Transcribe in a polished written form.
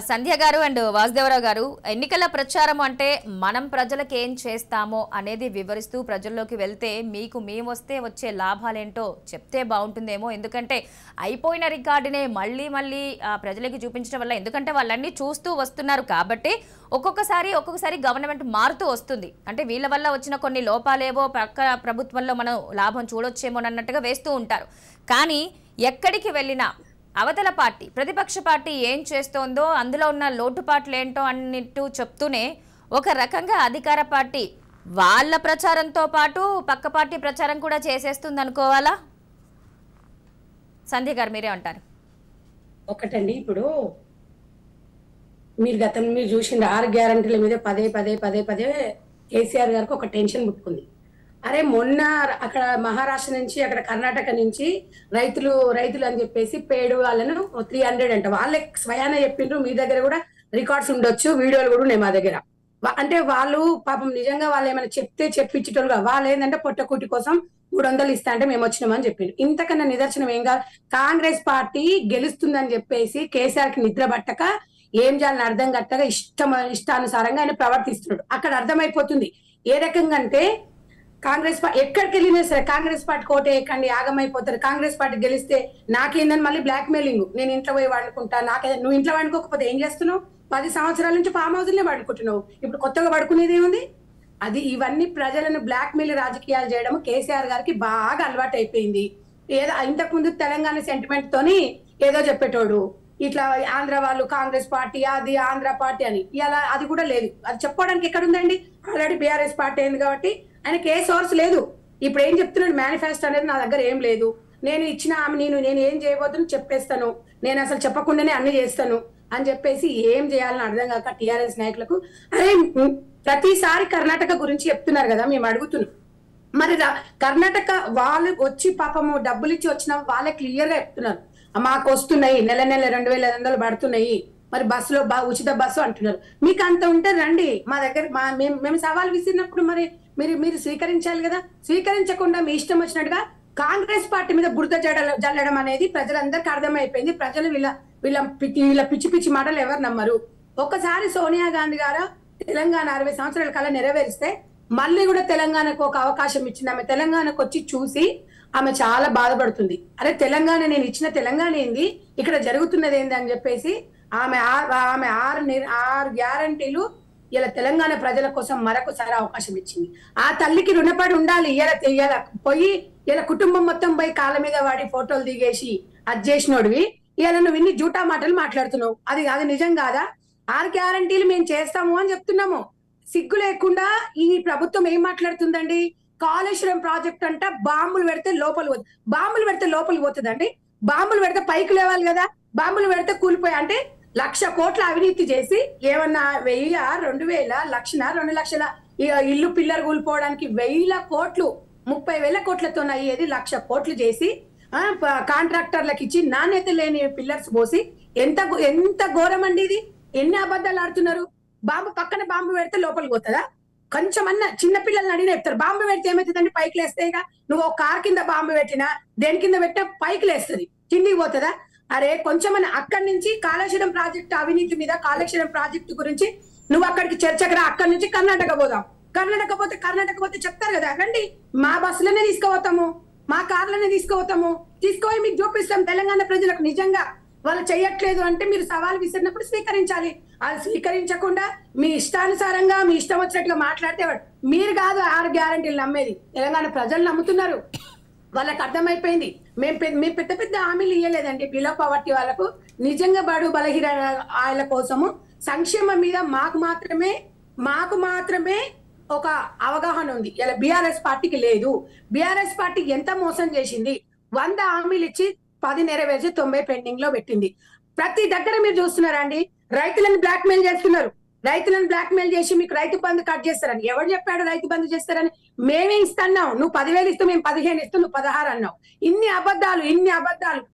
సంధ్య గారు అండ్ వాసుదేవరావు గారు, ఎన్నికల ప్రచారం అంటే మనం ప్రజలకు ఏం చేస్తామో అనేది వివరిస్తూ ప్రజల్లోకి వెళ్తే మీకు మేము వస్తే వచ్చే లాభాలేంటో చెప్తే బాగుంటుందేమో. ఎందుకంటే అయిపోయిన రికార్డునే మళ్ళీ మళ్ళీ ప్రజలకి చూపించడం వల్ల, ఎందుకంటే వాళ్ళన్నీ చూస్తూ వస్తున్నారు కాబట్టి ఒక్కొక్కసారి గవర్నమెంట్ మారుతూ వస్తుంది. అంటే వీళ్ళ వల్ల వచ్చిన కొన్ని లోపాలేవో పక్క ప్రభుత్వంలో మనం లాభం చూడొచ్చేమో అన్నట్టుగా వేస్తూ ఉంటారు. కానీ ఎక్కడికి వెళ్ళినా అవతల పార్టీ, ప్రతిపక్ష పార్టీ ఏం చేస్తోందో, అందులో ఉన్న లోటుపాట్లు ఏంటో అన్నిట్టు చెప్తూనే ఒక రకంగా అధికార పార్టీ వాళ్ళ ప్రచారంతో పాటు పక్క పార్టీ ప్రచారం కూడా చేసేస్తుంది అనుకోవాలా? సంధ్య గారు మీరే అంటారు. ఒకటండి, ఇప్పుడు మీరు గతంలో మీరు చూసింది 6 గ్యారంటీల మీద పదే పదే కేసీఆర్ గారికి ఒక టెన్షన్ పుట్టుకుంది. అరే మొన్న అక్కడ మహారాష్ట్ర నుంచి, అక్కడ కర్ణాటక నుంచి రైతులు అని చెప్పేసి పేడు వాళ్ళను 300 అంట వాళ్ళే స్వయాన చెప్పిండ్రు. మీ దగ్గర కూడా రికార్డ్స్ ఉండొచ్చు, వీడియోలు కూడా ఉన్నాయి మా దగ్గర. అంటే వాళ్ళు పాపం నిజంగా వాళ్ళు ఏమైనా చెప్తే చెప్పించేటోళ్ళుగా, వాళ్ళు ఏంటంటే పొట్టకూటి కోసం 300 ఇస్తా అంటే మేము వచ్చినామని చెప్పిండు. ఇంతకన్నా నిదర్శనం ఏం కాదు. కాంగ్రెస్ పార్టీ గెలుస్తుందని చెప్పేసి కేసీఆర్ కి నిద్ర పట్టక ఏం చేయాలని అర్థం కట్టగా ఇష్టానుసారంగా ఆయన ప్రవర్తిస్తున్నాడు. అక్కడ అర్థమైపోతుంది ఏ రకంగా అంటే, కాంగ్రెస్ పార్టీ ఎక్కడికి వెళ్ళినా సరే కాంగ్రెస్ పార్టీ కోట ఎక్కండి ఆగమైపోతారు. కాంగ్రెస్ పార్టీ గెలిస్తే నాకేందని మళ్ళీ బ్లాక్ మెయిలింగ్, నేను ఇంట్లో పోయి వాడుకుంటా, నాకేదో. నువ్వు ఇంట్లో వాడుకోకపోతే ఏం చేస్తున్నావు? 10 సంవత్సరాల నుంచి ఫామ్ హౌస్ లే వాడుకుంటున్నావు, ఇప్పుడు కొత్తగా పడుకునేది ఏముంది? అది ఇవన్నీ ప్రజలను బ్లాక్ మెయిల్ రాజకీయాలు చేయడం కేసీఆర్ గారికి బాగా అలవాటు అయిపోయింది. ఏదో ఇంతకు ముందు తెలంగాణ సెంటిమెంట్ తోని ఏదో చెప్పేటోడు, ఇట్లా ఆంధ్ర వాళ్ళు కాంగ్రెస్ పార్టీ, అది ఆంధ్ర పార్టీ అని. ఇలా అది కూడా లేదు. అది చెప్పుకోవడానికి ఎక్కడ ఉందండి? ఆల్రెడీ బీఆర్ఎస్ పార్టీ అయింది కాబట్టి ఆయనకి ఏ సోర్స్ లేదు. ఇప్పుడు ఏం చెప్తున్నాడు? మేనిఫెస్టో అనేది నా దగ్గర ఏం లేదు, నేను ఇచ్చిన నేను ఏం చేయబోతున్నా చెప్పేస్తాను, నేను అసలు చెప్పకుండానే అన్ని చేస్తాను అని చెప్పేసి ఏం చేయాలని అర్థం కాక టీఆర్ఎస్ నాయకులకు, అరే ప్రతిసారి కర్ణాటక గురించి చెప్తున్నారు కదా, మేము అడుగుతున్నాం. మరి కర్ణాటక వాళ్ళు వచ్చి పాపము డబ్బులు ఇచ్చి వచ్చిన వాళ్ళే క్లియర్ గా చెప్తున్నారు, మాకు వస్తున్నాయి నెల 2,500 పడుతున్నాయి, మరి బస్సులో ఉచిత బస్సు అంటున్నారు. మీకు అంత ఉంటే రండి మా దగ్గర, మేము సవాల్ విసిరినప్పుడు మరి మీరు స్వీకరించాలి కదా. స్వీకరించకుండా మీ ఇష్టం వచ్చినట్టుగా కాంగ్రెస్ పార్టీ మీద బురద జల్లడం అనేది ప్రజలందరికీ అర్థమైపోయింది. ప్రజలు వీళ్ళ పిచ్చి మాటలు ఎవరు నమ్మరు. ఒక్కసారి సోనియా గాంధీ గారు తెలంగాణ 60 సంవత్సరాల కళ నెరవేరిస్తే మళ్ళీ కూడా తెలంగాణకు ఒక అవకాశం ఇచ్చింది. ఆమె తెలంగాణకు వచ్చి చూసి ఆమె చాలా బాధపడుతుంది. అరే తెలంగాణ, నేను ఇచ్చిన తెలంగాణ ఏంది, ఇక్కడ జరుగుతున్నది ఏంది అని చెప్పేసి ఆమె 6 గ్యారంటీలు ఇలా తెలంగాణ ప్రజల కోసం మరొకసారి అవకాశం ఇచ్చింది. ఆ తల్లికి రుణపడి ఉండాలి. ఇలా పోయి ఇలా కుటుంబం మొత్తం పోయి కాళ్ళ మీద వాడి ఫోటోలు దిగేసి అది చేసినోడివి ఇలా నువ్వు ఇన్ని జూటా మాటలు మాట్లాడుతున్నావు. అది నిజం కాదా? 6 గ్యారంటీలు మేము చేస్తాము అని చెప్తున్నాము. సిగ్గు లేకుండా ఈ ప్రభుత్వం ఏం మాట్లాడుతుందండి? కాళేశ్వరం ప్రాజెక్ట్ అంట బాంబులు పెడితే లోపలికి పోతుందండి. బాంబులు పెడితే పైకి లేవాలి కదా, బాంబులు పెడితే కూలిపోయి. అంటే 1,00,000 కోట్ల అవినీతి చేసి ఏమన్నా 1000, 2,000, 1,00,000, 2,00,000 ఇల్లు పిల్లలు కూలిపోవడానికి 1,000 కోట్లు, 30,000 కోట్లతో అయ్యేది 1,00,000 కోట్లు చేసి కాంట్రాక్టర్లకు ఇచ్చి నాణ్యత లేని పిల్లర్స్ పోసి ఎంత ఘోరం అండి ఇది. ఎన్ని అబద్ధాలు ఆడుతున్నారు. పక్కన బాంబు పెడితే లోపలికి పోతుందా? కొంచెమన్నా చిన్న పిల్లల్ని అడిగిన చెప్తారు. బాంబు పెడితే ఏమవుతుందండి? పైకి లేస్తాయిగా. నువ్వు ఒక కార్ కింద బాంబు పెట్టినా, దేని కింద పెట్టినా పైకి లేస్తుంది, కిందికి పోతుందా? అరే కొంచెమన్నా అక్కడి నుంచి కాళేశ్వరం ప్రాజెక్టు అవినీతి మీద, కాళేశ్వరం ప్రాజెక్టు గురించి నువ్వు అక్కడికి చర్చకు రా. అక్కడి నుంచి కర్ణాటక పోదాం. కర్ణాటక పోతే చెప్తారు కదా, రండి మా బస్సులనే తీసుకుపోతాము, మా కార్లనే తీసుకుపోయి మీకు చూపిస్తాం. తెలంగాణ ప్రజలకు నిజంగా వాళ్ళు చెయ్యట్లేదు అంటే మీరు సవాల్ విసిరినప్పుడు స్వీకరించాలి. అది స్వీకరించకుండా మీ ఇష్టానుసారంగా మీ ఇష్టం వచ్చినట్టుగా మాట్లాడితే మీరు కాదు 6 గ్యారంటీలు నమ్మేది, తెలంగాణ ప్రజలు నమ్ముతున్నారు. వాళ్ళకి అర్థమైపోయింది. మేము పెద్ద హామీలు ఇవ్వలేదండి బిలో పవర్టీ వాళ్ళకు. నిజంగా బడు బలహీన వాళ్ళ కోసము సంక్షేమం మీద మాకు మాత్రమే ఒక అవగాహన ఉంది. ఇలా బీఆర్ఎస్ పార్టీకి లేదు. బీఆర్ఎస్ పార్టీ ఎంత మోసం చేసింది. 100 హామీలు ఇచ్చి 10 నెరవేర్చి 90 పెండింగ్ లో పెట్టింది. ప్రతి దగ్గర మీరు చూస్తున్నారండి, రైతులను బ్లాక్ మెయిల్ చేస్తున్నారు. రైతులను బ్లాక్ మెయిల్ చేసి మీకు రైతు బంధు కట్ చేస్తారని. ఎవరు చెప్పాడు రైతు బంధు చేస్తారని? మేమే ఇస్తున్నావు. నువ్వు 10,000 ఇస్తూ మేము 15 ఇస్తూ నువ్వు 16 అన్నావు. ఇన్ని అబద్ధాలు